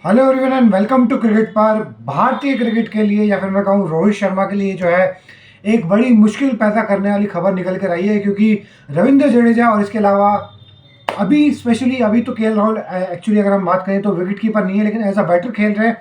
Hello everyone and welcome to cricket पर। भारतीय cricket के लिए या फिर मैं कहूँ रोहित शर्मा के लिए जो है एक बड़ी मुश्किल पैदा करने वाली खबर निकल कर आई है, क्योंकि रविंद्र जडेजा और इसके अलावा अभी स्पेशली अभी तो केएल राहुल एक्चुअली अगर हम बात करें तो विकेट कीपर नहीं है, लेकिन एज अ बैटर खेल रहे हैं।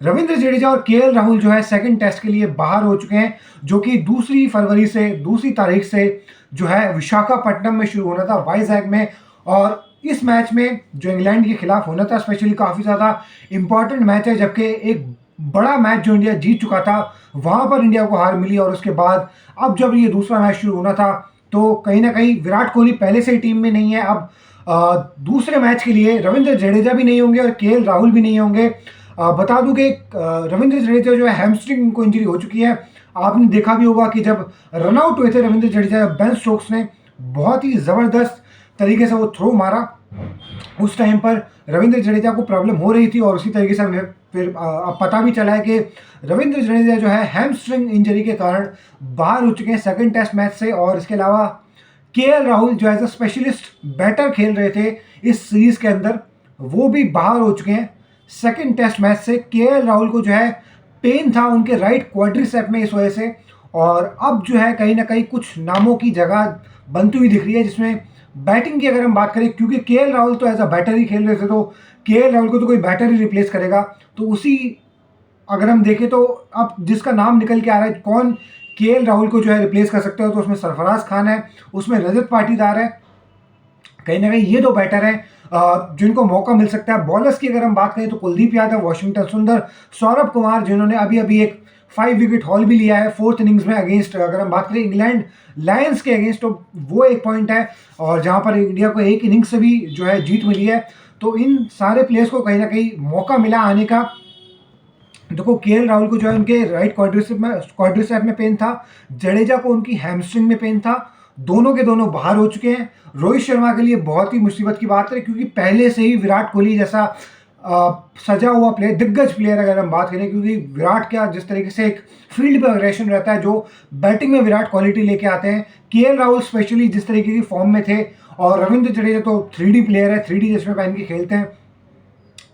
रविंद्र जडेजा और केएल राहुल जो है सेकंड टेस्ट के लिए बाहर हो चुके हैं, जो कि दूसरी तारीख से जो है विशाखापट्टनम में शुरू होना था, वाइजैक में। और इस मैच में जो इंग्लैंड के खिलाफ होना था स्पेशली काफ़ी ज़्यादा इंपॉर्टेंट मैच है, जबकि एक बड़ा मैच जो इंडिया जीत चुका था वहां पर इंडिया को हार मिली। और उसके बाद अब जब ये दूसरा मैच शुरू होना था तो कहीं ना कहीं विराट कोहली पहले से ही टीम में नहीं है। अब दूसरे मैच के लिए रविंद्र जडेजा भी नहीं होंगे और केएल राहुल भी नहीं होंगे। बता दूं कि रविंद्र जडेजा जो है हैमस्ट्रिंग को इंजरी हो चुकी है। आपने देखा भी होगा कि जब रन आउट हुए थे रविंद्र जडेजा, बेन स्टोक्स ने बहुत ही ज़बरदस्त तरीके से वो थ्रो मारा, उस टाइम पर रविंद्र जडेजा को प्रॉब्लम हो रही थी। और उसी तरीके से हमें फिर अब पता भी चला है कि रविंद्र जडेजा जो है हैमस्ट्रिंग इंजरी के कारण बाहर हो चुके हैं सेकंड टेस्ट मैच से। और इसके अलावा केएल राहुल जो एज अ स्पेशलिस्ट बैटर खेल रहे थे इस सीरीज के अंदर, वो भी बाहर हो चुके हैं सेकंड टेस्ट मैच से। केएल राहुल को जो है पेन था उनके राइट क्वाड्रिसेप में, इस वजह से। और अब जो है कहीं ना कहीं कुछ नामों की जगह बनती हुई दिख रही है, जिसमें बैटिंग की अगर हम बात करें, क्योंकि केएल राहुल तो एज अ बैटर ही खेल रहे थे, तो केएल राहुल को तो कोई बैटर ही रिप्लेस करेगा। तो उसी अगर हम देखें तो अब जिसका नाम निकल के आ रहा है कौन केएल राहुल को जो है रिप्लेस कर सकते हो, तो उसमें सरफराज खान है, उसमें रजत पाटीदार है। कहीं ना कहीं ये दो बैटर हैं जिनको मौका मिल सकता है। बॉलर्स की अगर हम बात करें तो कुलदीप यादव, वाशिंगटन सुंदर, सौरभ कुमार, जिन्होंने अभी अभी एक 5 विकेट हॉल भी लिया है फोर्थ इनिंग्स में अगेंस्ट, अगर हम बात करें इंग्लैंड लायंस के अगेंस्ट, तो वो एक पॉइंट है। और जहां पर इंडिया को एक इनिंग्स से भी जो है जीत मिली है। तो इन सारे प्लेयर्स को कहीं ना कहीं मौका मिला आने का। देखो केएल राहुल को जो है उनके राइट क्वाड्रिसेप में पेन था, जडेजा को उनकी हैमस्ट्रिंग में पेन था, दोनों के दोनों बाहर हो चुके हैं। रोहित शर्मा के लिए बहुत ही मुसीबत की बात है, क्योंकि पहले से ही विराट कोहली जैसा सजा हुआ प्लेयर, दिग्गज प्लेयर अगर हम बात करें, क्योंकि विराट का जिस तरीके से एक फील्ड पे अग्रेशन रहता है, जो बैटिंग में विराट क्वालिटी लेके आते हैं, केएल राहुल स्पेशली जिस तरीके की फॉर्म में थे। और रविंद्र जडेजा तो 3D प्लेयर है, 3D चश्मे पहन के खेलते हैं,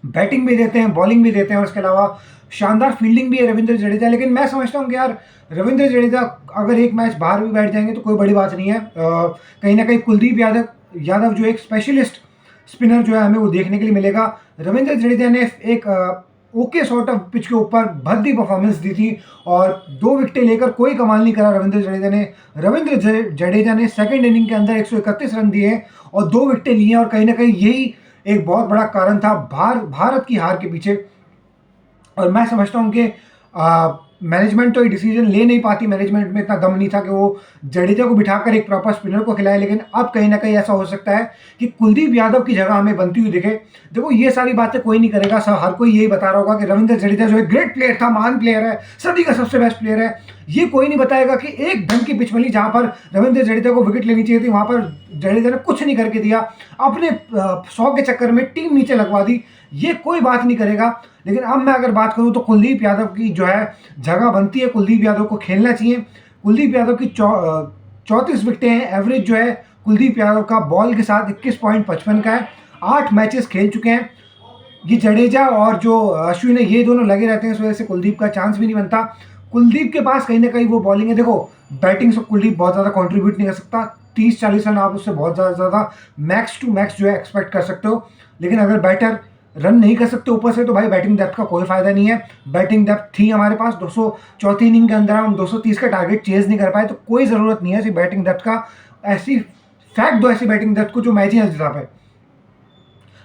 बैटिंग भी देते हैं, बॉलिंग भी देते हैं, और उसके अलावा शानदार फील्डिंग भी है रविंद्र जडेजा। लेकिन मैं समझता हूँ कि यार रविंद्र जडेजा अगर एक मैच बाहर भी बैठ जाएंगे तो कोई बड़ी बात नहीं है। कहीं ना कहीं कुलदीप यादव जो एक स्पेशलिस्ट स्पिनर जो है हमें वो देखने के लिए मिलेगा। रविंद्र जडेजा ने एक ओके सॉर्ट ऑफ पिच के ऊपर भद्दी परफॉर्मेंस दी थी और 2 विकेटें लेकर कोई कमाल नहीं करा रविंद्र जडेजा ने सेकंड इनिंग के अंदर 131 रन दिए और 2 विकेटें लिए। और कहीं ना कहीं यही एक बहुत बड़ा कारण था भारत की हार के पीछे। और मैं समझता हूँ कि मैनेजमेंट तो ये डिसीजन ले नहीं पाती, मैनेजमेंट में इतना दम नहीं था कि वो जडेजा को बिठाकर एक प्रॉपर स्पिनर को खिलाए। लेकिन अब कहीं ना कहीं ऐसा हो सकता है कि कुलदीप यादव की जगह हमें बनती हुई दिखे। देखो ये सारी बातें कोई नहीं करेगा, सब हर कोई यही बता रहा होगा कि रविंद्र जडेजा जो है ग्रेट प्लेयर था, महान प्लेयर है, सदी का सबसे बेस्ट प्लेयर है। ये कोई नहीं बताएगा कि एक ढंग की पिच मिली जहां पर रविंद्र जडेजा को विकेट लेनी चाहिए थी, वहां पर जडेजा ने कुछ नहीं करके दिया, अपने 100 के चक्कर में टीम नीचे लगवा दी। ये कोई बात नहीं करेगा। लेकिन अब मैं अगर बात करूं तो कुलदीप यादव की जो है जगह बनती है, कुलदीप यादव को खेलना चाहिए। कुलदीप यादव की 34 विकेटें हैं, एवरेज जो है कुलदीप यादव का बॉल के साथ 21.55 का है, 8 मैचेस खेल चुके हैं। ये जडेजा और जो अश्विन है ये दोनों लगे रहते हैं, इस वजह से कुलदीप का चांस भी नहीं बनता। कुलदीप के पास कहीं ना कहीं वो बॉलिंग है। देखो बैटिंग से कुलदीप बहुत ज़्यादा कंट्रीब्यूट नहीं कर सकता, 30-40 रन आप उससे बहुत ज़्यादा मैक्स टू मैक्स जो है एक्सपेक्ट कर सकते हो। लेकिन अगर बैटर रन नहीं कर सकते ऊपर से तो भाई बैटिंग डेप्थ का कोई फायदा नहीं है। बैटिंग डेप्थ थी हमारे पास 200, चौथी इनिंग के अंदर हम 230 का टारगेट चेज नहीं कर पाए, तो कोई ज़रूरत नहीं है ऐसी बैटिंग डेप्थ का। ऐसी फैक्ट दो ऐसी बैटिंग डेप्थ को जो मैच ही जिता पाए।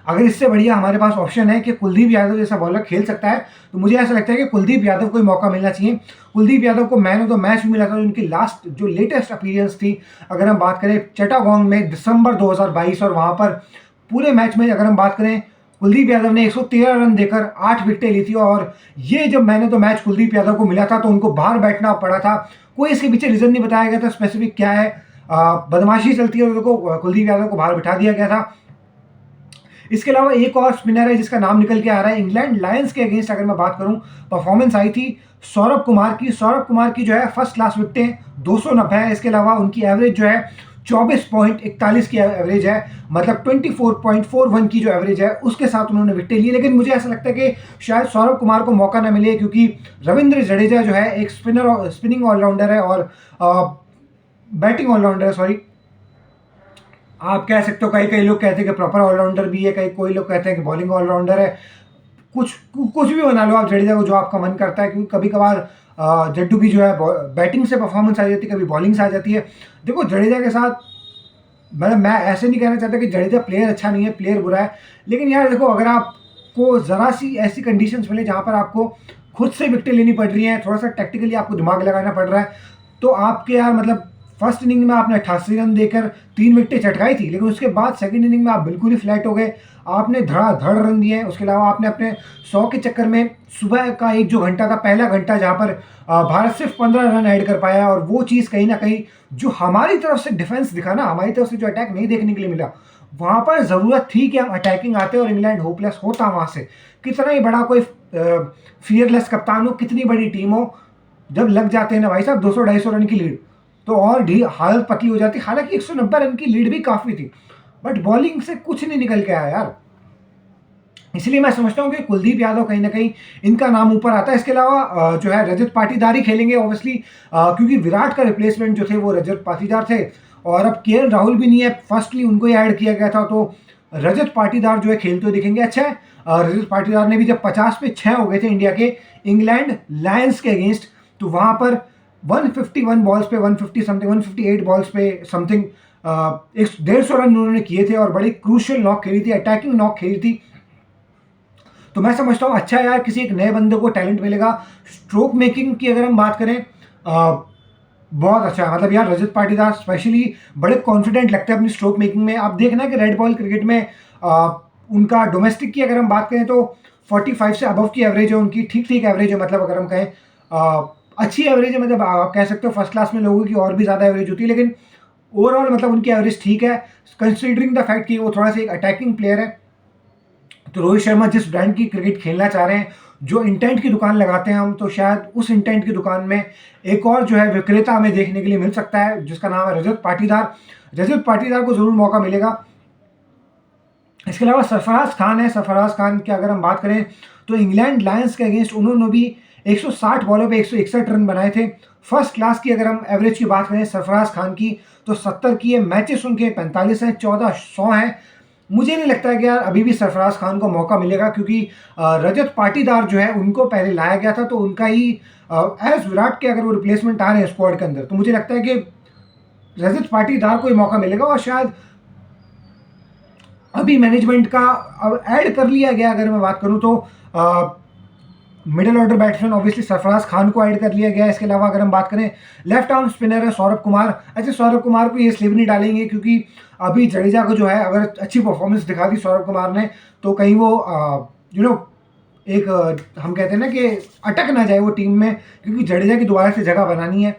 अगर इससे बढ़िया हमारे पास ऑप्शन है कि कुलदीप यादव जैसा बॉलर खेल सकता है, तो मुझे ऐसा लगता है कि कुलदीप यादव को मौका मिलना चाहिए। कुलदीप यादव को मैन ऑफ द मैच भी मिला था, उनकी लास्ट जो लेटेस्ट अपीयरेंस थी अगर हम बात करें चिटागोंग में दिसंबर 2022, और वहां पर पूरे मैच में अगर हम बात करें कुलदीप यादव ने 113 रन देकर 8 विकेटें ली थी। और ये जब मैंने तो मैच कुलदीप यादव को मिला था तो उनको बाहर बैठना पड़ा था, कोई इसके पीछे रीजन नहीं बताया गया था स्पेसिफिक क्या है, बदमाशी चलती है, उनको कुलदीप यादव को बाहर बिठा दिया गया था। इसके अलावा एक और स्पिनर है जिसका नाम निकल के आ रहा है, इंग्लैंड लायंस के अगेंस्ट अगर मैं बात करूं परफॉर्मेंस आई थी सौरभ कुमार की जो है फर्स्ट क्लास विकेटें 290 है। इसके अलावा उनकी एवरेज जो है 24.41 की एवरेज है, मतलब 24.41 की जो एवरेज है उसके साथ उन्होंने विकेट ली। लेकिन मुझे ऐसा लगता है कि शायद सौरभ कुमार को मौका ना मिले, क्योंकि रविंद्र जडेजा जो है एक स्पिनिंग ऑलराउंडर है और बैटिंग ऑलराउंडर है, सॉरी। आप कह सकते हो, कई कई लोग कहते हैं कि प्रॉपर ऑलराउंडर भी है, कई कोई लोग कहते हैं कि बॉलिंग ऑलराउंडर है। कुछ भी बना लो आप जडेजा को, जो आपका मन करता है, क्योंकि कभी कभार जड्डू की जो है बैटिंग से परफॉर्मेंस आ जाती है, कभी बॉलिंग से आ जाती है। देखो जडेजा के साथ, मतलब मैं ऐसे नहीं कहना चाहता कि जडेजा प्लेयर अच्छा नहीं है, प्लेयर बुरा है, लेकिन यार देखो, अगर आपको ज़रा सी ऐसी कंडीशंस मिले जहाँ पर आपको खुद से विकेट लेनी पड़ रही हैं, थोड़ा सा टैक्टिकली आपको दिमाग लगाना पड़ रहा है, तो आपके यार मतलब फर्स्ट इनिंग में आपने 88 रन देकर 3 विकेटें चटकाई थी, लेकिन उसके बाद सेकंड इनिंग में आप बिल्कुल ही फ्लैट हो गए। आपने धड़ाधड़ रन दिए हैं। उसके अलावा आपने अपने 100 के चक्कर में सुबह का एक जो घंटा था, पहला घंटा, जहाँ पर भारत सिर्फ 15 रन ऐड कर पाया, और वो चीज़ कहीं ना कहीं जो हमारी तरफ से डिफेंस दिखा ना, हमारी तरफ से जो अटैक नहीं देखने के लिए मिला, वहाँ पर ज़रूरत थी कि हम अटैकिंग आते और इंग्लैंड होपलेस होता वहाँ से। कितना ही बड़ा कोई फियरलेस कप्तान हो, कितनी बड़ी टीम हो, जब लग जाते हैं ना भाई साहब 200-250 रन की लीड, तो और हालत पतली हो जाती। हालांकि 190 रन की लीड भी काफ़ी थी, बट बॉलिंग से कुछ नहीं निकल के आया यार। इसलिए मैं समझता हूँ कि कुलदीप यादव कहीं ना कहीं इनका नाम ऊपर आता है। इसके अलावा जो है रजत पाटीदार ही खेलेंगे ऑब्वियसली, क्योंकि विराट का रिप्लेसमेंट जो थे वो रजत पाटीदार थे, और अब केएल राहुल भी नहीं है, फर्स्टली उनको ही ऐड किया गया था, तो रजत पाटीदार जो है खेलते हुए दिखेंगे। अच्छा है, रजत पाटीदार ने भी जब 50 पे 6 हो गए थे इंडिया के इंग्लैंड लायंस के अगेंस्ट, तो वहां पर 151 बॉल्स पे 150 समथिंग, 158 बॉल्स पे समथिंग 150 रन उन्होंने किए थे, और बड़ी क्रूशियल नॉक खेली थी, अटैकिंग नॉक खेली थी। तो मैं समझता हूँ अच्छा यार, किसी एक नए बंदे को टैलेंट मिलेगा। स्ट्रोक मेकिंग की अगर हम बात करें, बहुत अच्छा है। मतलब यार रजत पाटीदार स्पेशली बड़े कॉन्फिडेंट लगते हैं अपनी स्ट्रोक मेकिंग में। आप देखना कि रेड बॉल क्रिकेट में उनका डोमेस्टिक की अगर हम बात करें तो 45 से अबव की एवरेज है उनकी, ठीक ठीक एवरेज है। मतलब अगर हम कहें अच्छी एवरेज है, मतलब आप कह सकते हो फर्स्ट क्लास में लोगों की और भी ज़्यादा एवरेज होती है, लेकिन ओवरऑल मतलब उनकी एवरेज ठीक है, कंसिडरिंग द फैक्ट कि वो थोड़ा सा एक अटैकिंग प्लेयर है। तो रोहित शर्मा जिस ब्रांड की क्रिकेट खेलना चाह रहे हैं, जो इंटेंट की दुकान लगाते हैं हम, तो शायद उस इंटेंट की दुकान में एक और जो है विक्रेता हमें देखने के लिए मिल सकता है, जिसका नाम है रजत पाटीदार। रजत पाटीदार को जरूर मौका मिलेगा। इसके अलावा सरफराज खान है। सरफराज खान की अगर हम बात करें तो इंग्लैंड लायंस के अगेंस्ट उन्होंने भी 160 बॉलों पे 161 रन बनाए थे। फर्स्ट क्लास की अगर हम एवरेज की बात करें सरफराज खान की, तो 70 की है। मैचेस उनके 45 हैं, 14 100 हैं। मुझे नहीं लगता है कि यार अभी भी सरफराज खान को मौका मिलेगा, क्योंकि रजत पाटीदार जो है उनको पहले लाया गया था, तो उनका ही एज विराट के अगर वो रिप्लेसमेंट आ रहे हैं स्क्वाड के अंदर, तो मुझे लगता है कि रजत पाटीदार को ही मौका मिलेगा। और शायद अभी मैनेजमेंट का अब ऐड कर लिया गया, अगर मैं बात करूं तो middle order batsman obviously Sarfaraz Khan को ऐड कर लिया गया है। इसके अलावा अगर हम बात करें लेफ्ट आर्म स्पिनर है सौरभ कुमार। अच्छा, सौरभ कुमार को ये स्लीव नहीं डालेंगे, क्योंकि अभी जडेजा को जो है अगर अच्छी परफॉर्मेंस दिखा दी सौरभ कुमार ने, तो कहीं वो एक हम कहते हैं ना कि अटक ना जाए वो टीम में, क्योंकि जडेजा की दोबारा से जगह बनानी है।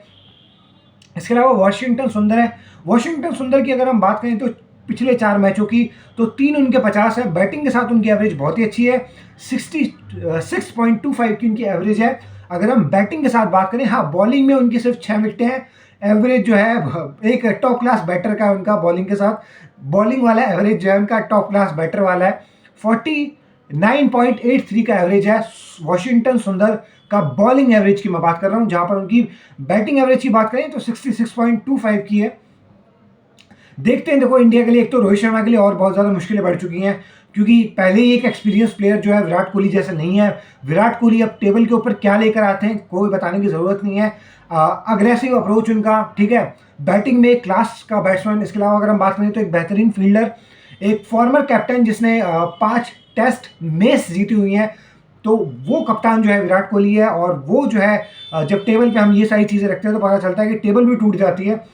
इसके अलावा वॉशिंगटन सुंदर है। वॉशिंगटन सुंदर की अगर हम बात करें तो पिछले 4 मैचों की तो 3 उनके 50 है। बैटिंग के साथ उनकी एवरेज बहुत ही अच्छी है, 66.25 की उनकी एवरेज है। अगर हम बैटिंग के साथ बात करें, हाँ बॉलिंग में उनकी सिर्फ 6 विकेटें हैं। एवरेज जो है एक टॉप क्लास बैटर का उनका बॉलिंग के साथ, बॉलिंग वाला एवरेज जो है उनका टॉप क्लास बैटर वाला है। 49.83 का एवरेज है वॉशिंगटन सुंदर का बॉलिंग एवरेज की मैं बात कर रहा हूं, जहां पर उनकी बैटिंग एवरेज की बात करें तो 66.25 की है। देखते हैं, देखो इंडिया के लिए एक तो रोहित शर्मा के लिए और बहुत ज़्यादा मुश्किलें बढ़ चुकी हैं, क्योंकि पहले ही एक एक्सपीरियंस प्लेयर जो है विराट कोहली जैसा नहीं है। विराट कोहली अब टेबल के ऊपर क्या लेकर आते हैं कोई बताने की ज़रूरत नहीं है। अग्रेसिव अप्रोच उनका, ठीक है, बैटिंग में एक क्लास का बैट्समैन। इसके अलावा अगर हम बात करें तो एक बेहतरीन फील्डर, एक फॉर्मर कैप्टन जिसने 5 टेस्ट मैच जीती हुई हैं, तो वो कप्तान जो है विराट कोहली है। और वो जो है जब टेबल पे हम ये सारी चीज़ें रखते हैं तो पता चलता है कि टेबल भी टूट जाती है।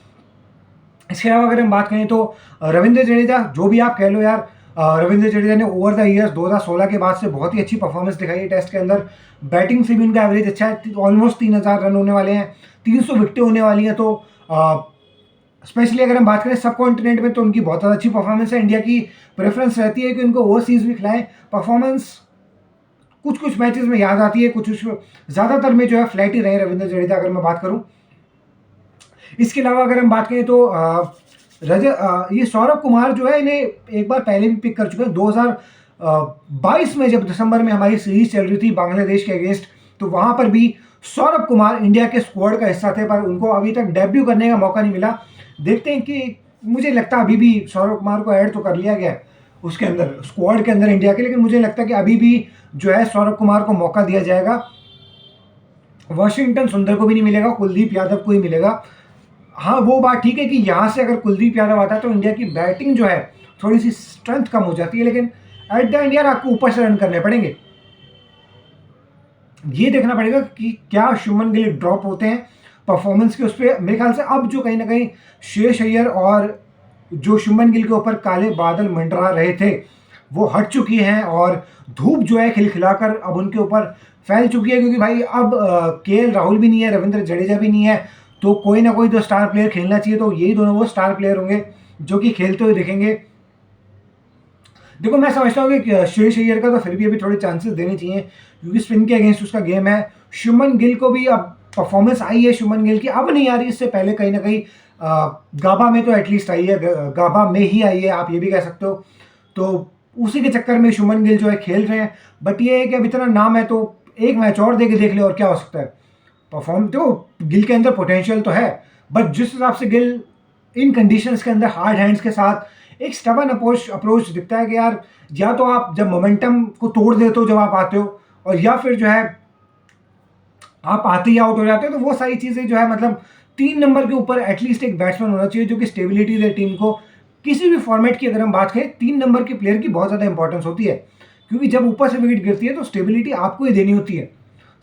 इसके अलावा अगर हम बात करें तो रविंद्र जडेजा, जो भी आप कह लो यार, रविंद्र जडेजा ने ओवर द ईयर्स 2016 के बाद से बहुत ही अच्छी परफॉर्मेंस दिखाई है टेस्ट के अंदर। बैटिंग से भी उनका एवरेज अच्छा है, ऑलमोस्ट 3000 रन होने वाले हैं, 300 विकेटें होने वाली हैं। तो स्पेशली अगर हम बात करें सब कॉन्टिनेंट में तो उनकी बहुत ज़्यादा अच्छी परफॉर्मेंस है। इंडिया की प्रेफरेंस रहती है कि उनको ओवरसीज भी खिलाएं। परफॉर्मेंस कुछ कुछ मैचेस में याद आती है, कुछ ज़्यादातर में जो है फ्लैट ही रहे रविंद्र जडेजा, अगर मैं बात करूँ। इसके अलावा अगर हम बात करें तो ये सौरभ कुमार जो है इन्हें एक बार पहले भी पिक कर चुके हैं 2022 में, जब दिसंबर में हमारी सीरीज चल रही थी बांग्लादेश के अगेंस्ट, तो वहां पर भी सौरभ कुमार इंडिया के स्क्वाड का हिस्सा थे, पर उनको अभी तक डेब्यू करने का मौका नहीं मिला। देखते हैं कि मुझे लगता है अभी भी सौरभ कुमार को ऐड तो कर लिया गया है उसके अंदर, स्क्वाड के अंदर इंडिया के, लेकिन मुझे लगता है कि अभी भी जो है सौरभ कुमार को मौका दिया जाएगा। वॉशिंगटन सुंदर को भी नहीं मिलेगा, कुलदीप यादव को ही मिलेगा। हाँ, वो बात ठीक है कि यहाँ से अगर कुलदीप यादव आता है तो इंडिया की बैटिंग जो है थोड़ी सी स्ट्रेंथ कम हो जाती है, लेकिन एट द एंड यार आपको ऊपर से रन करने पड़ेंगे। ये देखना पड़ेगा कि क्या शुभमन गिल ड्रॉप होते हैं परफॉर्मेंस के उस पर। मेरे ख्याल से अब जो कहीं ना कहीं श्रेयस अय्यर और जो शुभमन गिल के ऊपर काले बादल मंडरा रहे थे वो हट चुकी हैं, और धूप जो है खिलखिलाकर अब उनके ऊपर फैल चुकी है, क्योंकि भाई अब केएल राहुल भी नहीं है, रविंद्र जडेजा भी नहीं है, तो कोई ना कोई तो स्टार प्लेयर खेलना चाहिए। तो यही दोनों वो स्टार प्लेयर होंगे जो कि खेलते हुए दिखेंगे। देखो, मैं समझता हूँ कि श्रेयस अय्यर का तो फिर भी अभी थोड़े चांसेस देने चाहिए, क्योंकि स्पिन के अगेंस्ट उसका गेम है। शुभमन गिल को भी अब परफॉर्मेंस आई है शुभमन गिल की, अब नहीं आ रही, इससे पहले कहीं ना कहीं गाबा में तो एटलीस्ट आई है, गाबा में ही आई है, आप ये भी कह सकते हो। तो उसी के चक्कर में शुभमन गिल जो है खेल रहे हैं, बट ये है कि अब इतना नाम है तो एक मैच और दे के देख ले और क्या हो सकता है। परफॉर्म तो गिल के अंदर पोटेंशियल तो है, बट जिस हिसाब से गिल इन कंडीशंस के अंदर हार्ड हैंड्स के साथ एक स्टबन अप्रोच दिखता है कि यार, या तो आप जब मोमेंटम को तोड़ देते हो जब आप आते हो, और या फिर जो है आप आते ही आउट हो जाते हो, तो वो सारी चीज़ें जो है मतलब 3 नंबर के ऊपर एटलीस्ट एक बैट्समैन होना चाहिए जो कि स्टेबिलिटी दे टीम को। किसी भी फॉर्मेट की अगर हम बात करें, 3 नंबर के प्लेयर की बहुत ज़्यादा इंपॉर्टेंस होती है, क्योंकि जब ऊपर से विकेट गिरती है तो स्टेबिलिटी आपको ही देनी होती है,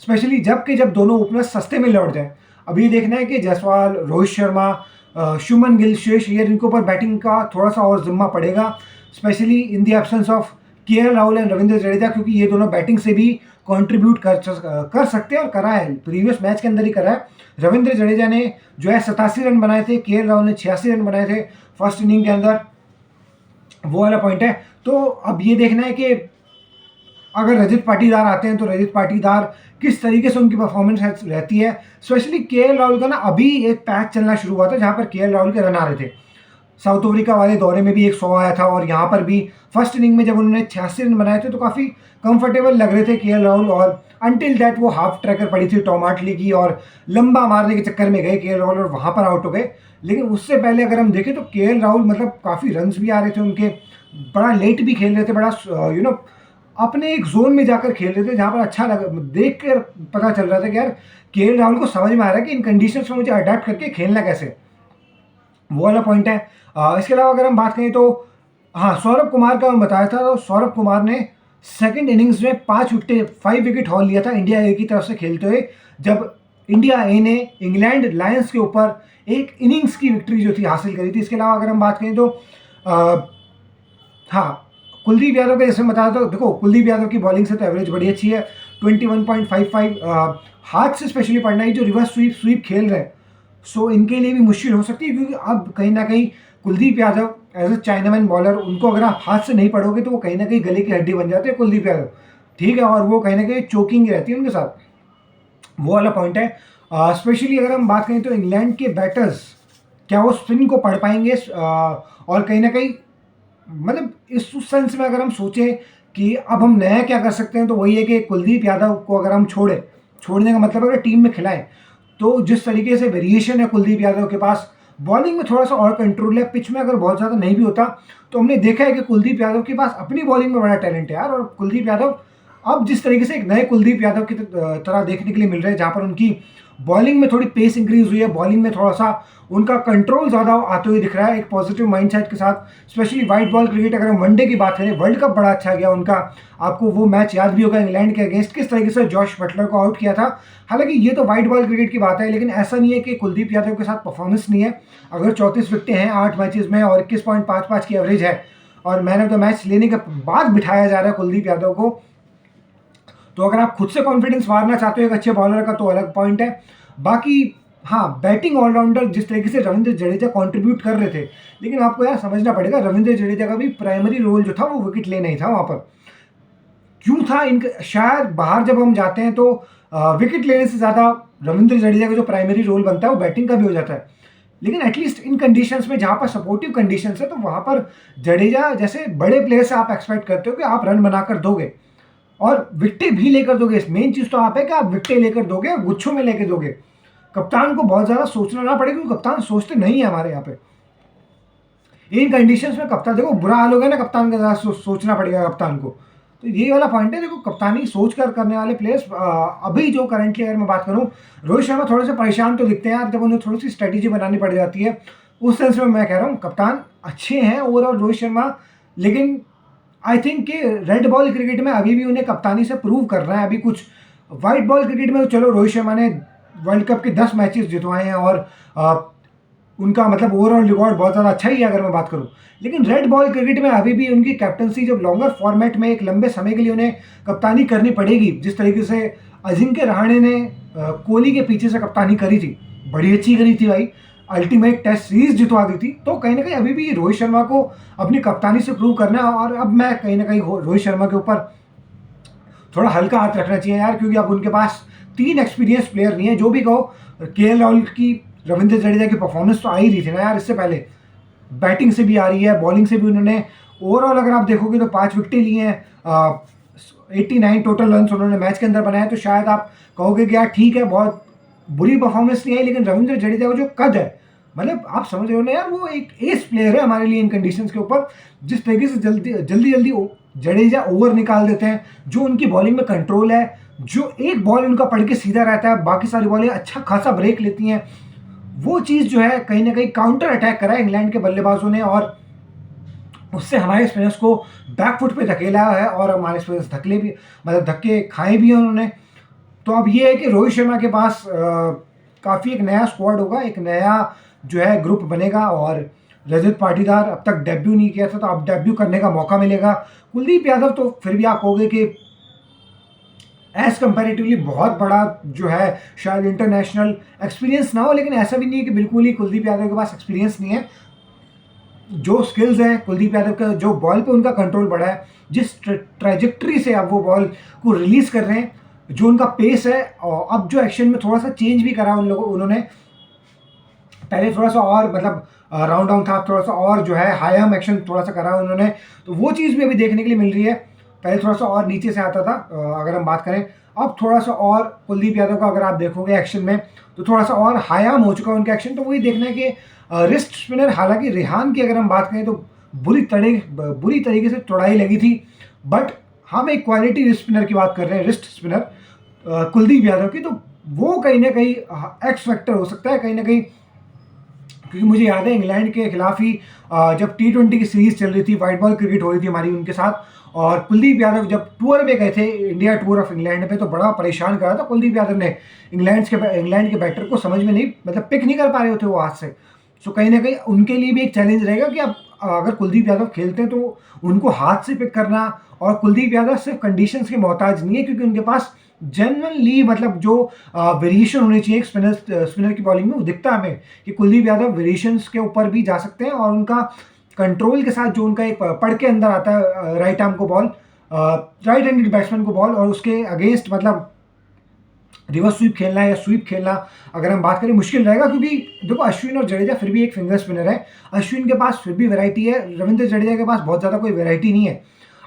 स्पेशली जब दोनों ओपनर सस्ते में लौट जाए। अब ये देखना है कि जायसवाल, रोहित शर्मा, शुभमन गिल, श्रेयस अय्यर, इनके ऊपर बैटिंग का थोड़ा सा और जिम्मा पड़ेगा, specially in the absence of KL Rahul and Ravindra Jadeja, क्योंकि ये दोनों बैटिंग से भी कंट्रीब्यूट कर सकते हैं और करा है, प्रीवियस मैच के अंदर ही करा है। रविंद्र जडेजा ने जो है 87 रन बनाए थे, केएल राहुल ने 86 रन बनाए थे फर्स्ट इनिंग के अंदर, वो वाला पॉइंट है। तो अब ये देखना है कि अगर रजत पाटीदार आते हैं तो रजत पाटीदार किस तरीके से उनकी परफॉर्मेंस रहती है। स्पेशली केएल राहुल का ना अभी एक पैच चलना शुरू हुआ था जहां पर केएल राहुल के रन आ रहे थे। साउथ अफ्रीका वाले दौरे में भी एक 100 आया था, और यहाँ पर भी फर्स्ट इनिंग में जब उन्होंने 86 रन बनाए थे तो काफ़ी कंफर्टेबल लग रहे थे केएल राहुल, और अनटिल दैट वो हाफ ट्रैकर पड़ी थी टॉम आर्टली की और लंबा मारने के चक्कर में गए केएल राहुल और वहाँ पर आउट हो गए। लेकिन उससे पहले अगर हम देखें तो केएल राहुल मतलब काफ़ी रन्स भी आ रहे थे उनके, बड़ा लेट भी खेल रहे थे, बड़ा अपने एक जोन में जाकर खेल रहे थे जहाँ पर अच्छा लगा, देख कर पता चल रहा था कि यार केएल राहुल को समझ में आ रहा है कि इन कंडीशंस में मुझे अडेप्ट करके खेलना कैसे, वो वाला पॉइंट है। इसके अलावा अगर हम बात करें तो हाँ, सौरभ कुमार का मैं बताया था, तो सौरभ कुमार ने सेकंड इनिंग्स में 5 विकेट हॉल लिया था इंडिया ए की तरफ से खेलते हुए, जब इंडिया ए ने इंग्लैंड लायंस के ऊपर एक इनिंग्स की विक्ट्री जो थी हासिल करी थी। इसके अलावा अगर हम बात करें तो हाँ, कुलदीप यादव का जैसे मैं बताया था, देखो कुलदीप यादव की बॉलिंग से तो एवरेज बड़ी अच्छी है, 21.55, हाथ से स्पेशली पड़ना ही जो रिवर्स स्वीप खेल रहे हैं, सो इनके लिए भी मुश्किल हो सकती है, क्योंकि अब कहीं ना कहीं Kuldeep Yadav as a chinaman bowler, उनको अगर आप हाथ से नहीं पढ़ोगे तो वो कहीं ना कहीं गले की हड्डी बन जाते हैं कुलदीप यादव, ठीक है, और वो कहीं ना कहीं चोकिंग रहती है उनके साथ, वो वाला पॉइंट है। स्पेशली अगर हम बात करें तो इंग्लैंड के बैटर्स क्या वो स्पिन को पढ़ पाएंगे, और कहीं ना कहीं मतलब इस उस सेंस में अगर हम सोचें कि अब हम नया क्या कर सकते हैं, तो वही है कि कुलदीप यादव को अगर हम छोड़ने का मतलब अगर टीम में खिलाएं, तो जिस तरीके से वेरिएशन है कुलदीप यादव के पास, बॉलिंग में थोड़ा सा और कंट्रोल है, पिच में अगर बहुत ज़्यादा नहीं भी होता, तो हमने देखा है कि कुलदीप यादव के पास अपनी बॉलिंग में बड़ा टैलेंट है यार। और कुलदीप यादव अब जिस तरीके से एक नए कुलदीप यादव की तरह देखने के लिए मिल रहे हैं, जहाँ पर उनकी बॉलिंग में थोड़ी पेस इंक्रीज हुई है, बॉलिंग में थोड़ा सा उनका कंट्रोल ज़्यादा आते हुए दिख रहा है एक पॉजिटिव माइंडसेट के साथ। स्पेशली वाइट बॉल क्रिकेट अगर हम वनडे की बात करें, वर्ल्ड कप बड़ा अच्छा गया उनका, आपको वो मैच याद भी होगा इंग्लैंड के अगेंस्ट, किस तरीके से जॉश बटलर को आउट किया था। हालांकि ये तो वाइट बॉल क्रिकेट की बात है, लेकिन ऐसा नहीं है कि कुलदीप यादव के साथ परफॉर्मेंस नहीं है। अगर 34 विकेटें हैं 8 मैचेस में और 21.55 की एवरेज है, और मैन ऑफ द मैच लेने के बाद बिठाया जा रहा है कुलदीप यादव को, तो अगर आप खुद से कॉन्फिडेंस मारना चाहते हो एक अच्छे बॉलर का, तो अलग पॉइंट है। बाकी हाँ, बैटिंग ऑलराउंडर जिस तरीके से रविंद्र जडेजा कंट्रीब्यूट कर रहे थे, लेकिन आपको यार समझना पड़ेगा रविंद्र जडेजा का भी प्राइमरी रोल जो था वो विकेट लेना ही था वहाँ पर। क्यों था इनका, शायद बाहर जब हम जाते हैं तो विकेट लेने से ज़्यादा रविंद्र जडेजा का जो प्राइमरी रोल बनता है वो बैटिंग का भी हो जाता है, लेकिन एटलीस्ट इन कंडीशंस में जहाँ पर सपोर्टिव कंडीशंस है, तो वहाँ पर जडेजा जैसे बड़े प्लेयर से आप एक्सपेक्ट करते हो कि आप रन बनाकर दोगे और विकेटें भी लेकर दोगे। मेन चीज़ तो आप है कि आप विकेटें लेकर दोगे और गुच्छों में लेकर दोगे। कप्तान को बहुत ज़्यादा सोचना ना पड़े, क्योंकि कप्तान सोचते नहीं है हमारे यहाँ पे। इन कंडीशंस में कप्तान, देखो बुरा हाल हो गया ना, कप्तान का ज़्यादा सोचना पड़ेगा कप्तान को। तो ये वाला पॉइंट है। देखो कप्तानी सोच कर करने वाले प्लेयर्स अभी जो करंटली अगर मैं बात करूँ, रोहित शर्मा थोड़े से परेशान तो दिखते हैं यार, जब उन्हें थोड़ी सी स्ट्रेटेजी बनानी पड़ जाती है। उस सेंस में मैं कह रहा हूँ कप्तान अच्छे हैं ओवरऑल रोहित शर्मा, लेकिन आई थिंक कि रेड बॉल क्रिकेट में अभी भी उन्हें कप्तानी से प्रूव करना है। अभी कुछ वाइट बॉल क्रिकेट में तो चलो रोहित शर्मा ने वर्ल्ड कप के 10 मैचेस जितवाए हैं और उनका मतलब ओवरऑल रिकॉर्ड बहुत ज़्यादा अच्छा ही है अगर मैं बात करूं। लेकिन रेड बॉल क्रिकेट में अभी भी उनकी कैप्टनसी जब लॉन्गर फॉर्मेट में एक लंबे समय के लिए उन्हें कप्तानी करनी पड़ेगी, जिस तरीके से अजिंक्य रहाणे ने कोहली के पीछे से कप्तानी करी थी, बड़ी अच्छी करी थी भाई, अल्टीमेट टेस्ट सीरीज जितवा दी थी। तो कहीं ना कहीं अभी भी रोहित शर्मा को अपनी कप्तानी से प्रूव करना है। और अब मैं कहीं ना कहीं रोहित शर्मा के ऊपर थोड़ा हल्का हाथ रखना चाहिए यार, क्योंकि अब उनके पास 3 एक्सपीरियंस प्लेयर नहीं है। जो भी कहो, केएल राहुल की, रविंद्र जडेजा की परफॉर्मेंस तो आ ही रही थी ना यार इससे पहले, बैटिंग से भी आ रही है, बॉलिंग से भी उन्होंने ओवरऑल अगर आप देखोगे तो 5 विकेटें ली हैं, 89 टोटल रन उन्होंने मैच के अंदर बनाए। तो शायद आप कहोगे कि यार ठीक है, बहुत बुरी परफॉर्मेंस नहीं आई, लेकिन रविंद्र जडेजा का जो कद है, मतलब आप समझ रहे हो ना यार, वो एक एस प्लेयर है हमारे लिए इन कंडीशंस के ऊपर। जिस तरीके से जल्दी जल्दी जल्दी जडेजा ओवर निकाल देते हैं, जो उनकी बॉलिंग में कंट्रोल है, जो एक बॉल उनका पड़ के सीधा रहता है, बाकी सारी बॉलें अच्छा खासा ब्रेक लेती हैं, वो चीज़ जो है कहीं ना कहीं काउंटर अटैक करा है इंग्लैंड के बल्लेबाजों ने, और उससे हमारे स्पिनर्स को बैकफुट पे धकेला है और हमारे स्पिनर्स धक्के भी, मतलब धक्के खाए भी हैं उन्होंने। तो अब ये है कि रोहित शर्मा के पास काफ़ी एक नया स्क्वाड होगा, एक नया जो है ग्रुप बनेगा, और रजत पाटीदार अब तक डेब्यू नहीं किया था, तो अब डेब्यू करने का मौका मिलेगा। कुलदीप यादव तो फिर भी आप कहोगे कि एज कंपेरेटिवली बहुत बड़ा जो है, शायद इंटरनेशनल एक्सपीरियंस ना हो, लेकिन ऐसा भी नहीं है कि बिल्कुल ही कुलदीप यादव के पास एक्सपीरियंस नहीं है। जो स्किल्स हैं कुलदीप यादव का, जो बॉल पे उनका कंट्रोल बढ़ा है, जिस ट्रैजेक्टरी से अब वो बॉल को रिलीज कर रहे हैं, जो उनका पेस है, और अब जो एक्शन में थोड़ा सा चेंज भी करा उन लोगों उन्होंने, पहले थोड़ा सा और मतलब राउंड डाउन था, थोड़ा सा और जो है हाई आर्म एक्शन थोड़ा सा करा उन्होंने, तो वो चीज़ भी अभी देखने के लिए मिल रही है। पहले थोड़ा सा और नीचे से आता था अगर हम बात करें, अब थोड़ा सा और कुलदीप यादव का अगर आप देखोगे एक्शन में, तो थोड़ा सा और हाई आर्म हो चुका है उनका एक्शन। तो वही देखना है कि रिस्ट स्पिनर, हालांकि रेहान की अगर हम बात करें तो बुरी तरीके से तोड़ाई लगी थी, बट हम एक क्वालिटी रिस्ट स्पिनर की बात कर रहे हैं, रिस्ट स्पिनर कुलदीप यादव की, तो वो कहीं ना कहीं एक्स फैक्टर हो सकता है कहीं ना कहीं। क्योंकि मुझे याद है इंग्लैंड के खिलाफ ही जब T20 की सीरीज चल रही थी, वाइट बॉल क्रिकेट हो रही थी हमारी उनके साथ, और कुलदीप यादव जब टूर में गए थे, इंडिया टूर ऑफ इंग्लैंड पे, तो बड़ा परेशान करा था कुलदीप यादव ने इंग्लैंड के बैटर को, समझ में नहीं, मतलब पिक नहीं कर पा रहे होते वो हाथ से। सो कहीं ना कहीं उनके लिए भी एक चैलेंज रहेगा कि अब अगर कुलदीप यादव खेलते हैं तो उनको हाथ से पिक करना। और कुलदीप यादव सिर्फ कंडीशंस के मोहताज नहीं है, क्योंकि उनके पास जनरली मतलब जो वेरिएशन होनी चाहिए स्पिनर की बॉलिंग में, वो दिखता है हमें कि कुलदीप यादव वेरिएशंस के ऊपर भी जा सकते हैं, और उनका कंट्रोल के साथ जो उनका एक पड़ के अंदर आता है राइट आर्म को बॉल, राइट हैंडेड बैट्समैन को बॉल, और उसके अगेंस्ट मतलब रिवर्स स्वीप खेलना या स्वीप खेलना अगर हम बात करें मुश्किल रहेगा। क्योंकि देखो अश्विन और जडेजा फिर भी एक फिंगर स्पिनर है, अश्विन के पास फिर भी वैरायटी है, रविंद्र जडेजा के पास बहुत ज़्यादा कोई वैरायटी नहीं है।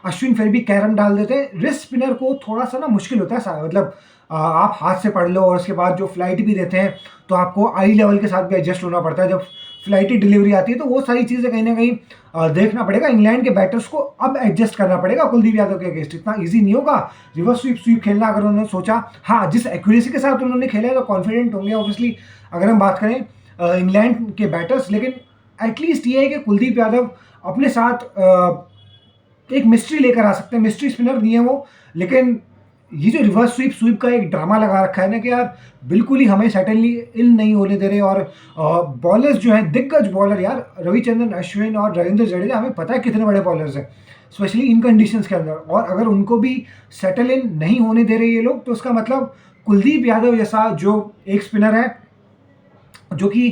अश्विन फिर भी कैरम डाल देते हैं, रिस्ट स्पिनर को थोड़ा सा ना मुश्किल होता है, मतलब आप हाथ से पढ़ लो और उसके बाद जो फ्लाइट भी देते हैं, तो आपको आई लेवल के साथ भी एडजस्ट होना पड़ता है। जब फ्लाइटी डिलीवरी आती है तो वो सारी चीज़ें कहीं ना कहीं देखना पड़ेगा, इंग्लैंड के बैटर्स को अब एडजस्ट करना पड़ेगा कुलदीप यादव के अगेंस्ट। इतना इजी नहीं होगा रिवर्स स्वीप खेलना, अगर उन्होंने सोचा। हाँ, जिस एक्यूरेसी के साथ उन्होंने खेला है तो कॉन्फिडेंट होंगे ऑब्वियसली अगर हम बात करें इंग्लैंड के बैटर्स, लेकिन एटलीस्ट ये है कि कुलदीप यादव अपने साथ एक मिस्ट्री लेकर आ सकते हैं। मिस्ट्री स्पिनर नहीं है वो, लेकिन ये जो रिवर्स स्वीप का एक ड्रामा लगा रखा है ना कि यार बिल्कुल ही हमें सेटनली इन नहीं होने दे रहे, और बॉलर्स जो हैं दिग्गज बॉलर यार, रविचंद्रन अश्विन और रविंद्र जडेजा, हमें पता है कितने बड़े बॉलर्स हैं स्पेशली इन कंडीशंस के अंदर, और अगर उनको भी सेटल इन नहीं होने दे रहे ये लोग, तो उसका मतलब कुलदीप यादव जैसा जो एक स्पिनर है, जो कि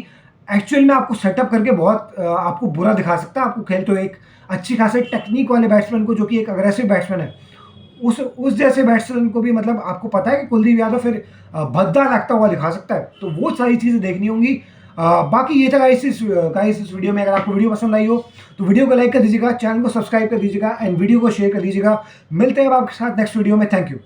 एक्चुअल में आपको सेटअप करके बहुत आपको बुरा दिखा सकता है, आपको खेल तो एक अच्छी खासी टेक्निक वाले बैट्समैन को, जो कि एक अग्रेसिव बैट्समैन है, उस जैसे बैट्समैन को भी मतलब आपको पता है कि कुलदीप यादव फिर भद्दा लगता हुआ दिखा सकता है। तो वो सारी चीज़ें देखनी होंगी बाकी ये था गाइस इस वीडियो में। अगर आपको वीडियो पसंद आई हो तो वीडियो को लाइक कर दीजिएगा, चैनल को सब्सक्राइब कर दीजिएगा एंड वीडियो को शेयर कर दीजिएगा। मिलते हैं आपके साथ नेक्स्ट वीडियो में। Thank you.